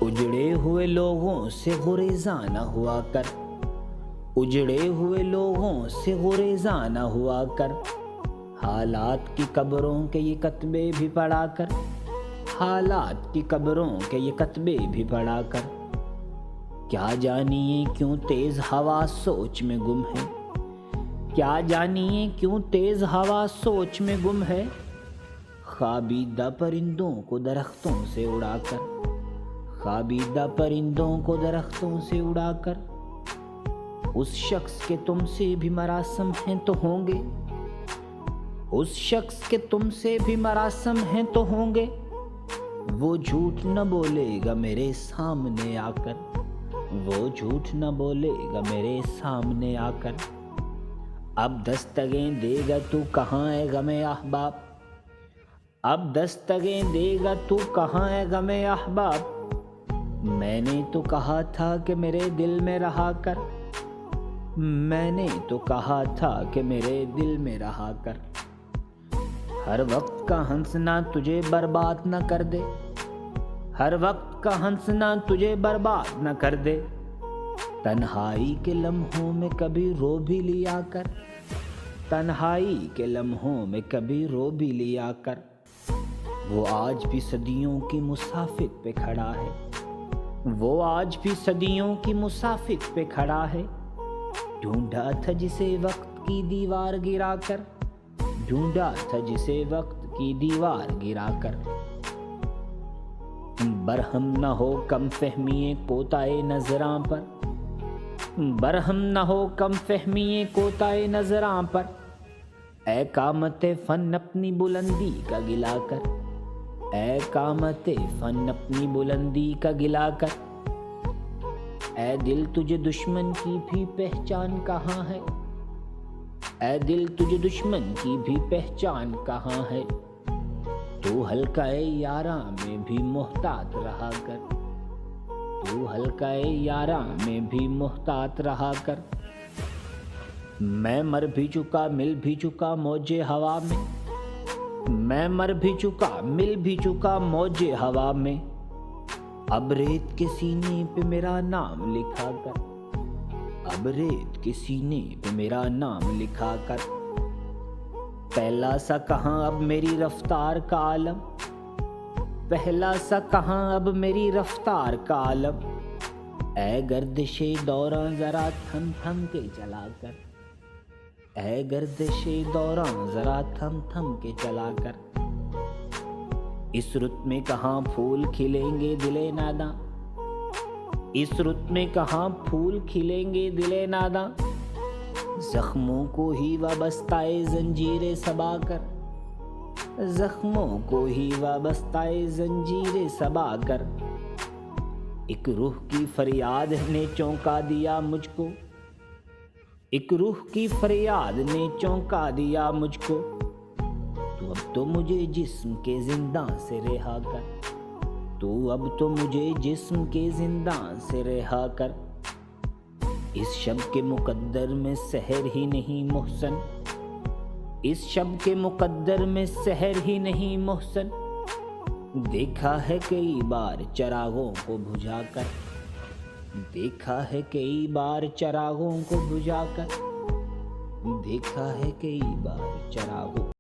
اجڑے ہوئے لوگوں سے گریزاں نہ ہوا کر، اجڑے ہوئے لوگوں سے گریزاں نہ ہوا کر، حالات کی قبروں کے یہ کتبے بھی پڑھا کر، حالات کی قبروں کے یہ کتبے بھی پڑھا کر۔ کیا جانیے کیوں تیز ہوا سوچ میں گم ہے، کیا جانیے کیوں تیز ہوا سوچ میں گم ہے، خوابیدہ پرندوں کو درختوں سے اڑا کر، خوابیدہ پرندوں کو درختوں سے اڑا کر۔ اس شخص کے تم سے بھی مراسم ہیں تو ہوں گے، اس شخص کے تم سے بھی مراسم ہیں تو ہوں گے، وہ جھوٹ نہ بولے گا میرے سامنے آ کر، وہ جھوٹ نہ بولے گا میرے سامنے آ کر۔ اب دستگیں دے گا تو کہاں ہے غم احباب، اب دستگیں دے گا تو کہاں ہے غم احباب، میں نے تو کہا تھا کہ میرے دل میں رہا کر، میں نے تو کہا تھا کہ میرے دل میں رہا کر۔ ہر وقت کا ہنسنا تجھے برباد نہ کر دے، ہر وقت کا ہنسنا تجھے برباد نہ کر دے، تنہائی کے لمحوں میں کبھی رو بھی لیا کر، تنہائی کے لمحوں میں کبھی رو بھی لیا کر۔ وہ آج بھی صدیوں کی مسافت پہ کھڑا ہے، وہ آج بھی صدیوں کی مسافت پہ کھڑا ہے، ڈھونڈا تھا جسے وقت کی دیوار گرا کر، ڈھونڈا تھا جسے وقت کی دیوار گرا کر۔ برہم نہ ہو کم فہمی کوتاہی نظراں پر، برہم نہ ہو کم فہمی کوتاہی نظراں پر، اے قامت فن اپنی بلندی کا گلا کر، اے قامت فن اپنی بلندی کا گلا کر۔ اے دل تجھے دشمن کی بھی پہچان کہاں ہے، اے دل تجھے دشمن کی بھی پہچان کہاں ہے، تو حلقہ یاراں میں بھی محتاط رہا کر، تو حلقہ یاراں میں بھی محتاط رہا کر۔ میں مر بھی چکا مل بھی چکا موج ہوا میں، میں مر بھی چکا مل بھی چکا موج ہوا میں، اب ریت کے سینے پہ میرا نام لکھا کر، اب ریت کے سینے پہ میرا نام لکھا کر۔ پہلا سا کہاں اب میری رفتار کا عالم، پہلا سا کہاں اب میری رفتار کا عالم، اے گردش دوراں ذرا تھم تھم کے چلا کر، اے گردش دوراں ذرا تھم تھم کے چلا کر۔ اس رت میں کہاں پھول کھلیں گے دل ناداں، اس رت میں کہاں پھول کھلیں گے دل ناداں، زخموں کو ہی وابستہ زنجیر صبا کر، زخموں کو ہی وابستہ زنجیر صبا کر۔ ایک روح کی فریاد نے چونکا دیا مجھ کو، ایک روح کی فریاد نے چونکا دیا مجھ کو، تو اب تو مجھے جسم کے زنداں سے رہا کر، تو اب تو مجھے جسم کے زنداں سے رہا کر۔ اس شب کے مقدر میں سحر ہی نہیں محسن، اس شب کے مقدر میں سحر ہی نہیں محسن، دیکھا ہے کئی بار چراغوں کو بجھا کر، دیکھا ہے کئی بار چراغوں کو بجھا کر، دیکھا ہے کئی بار چراغوں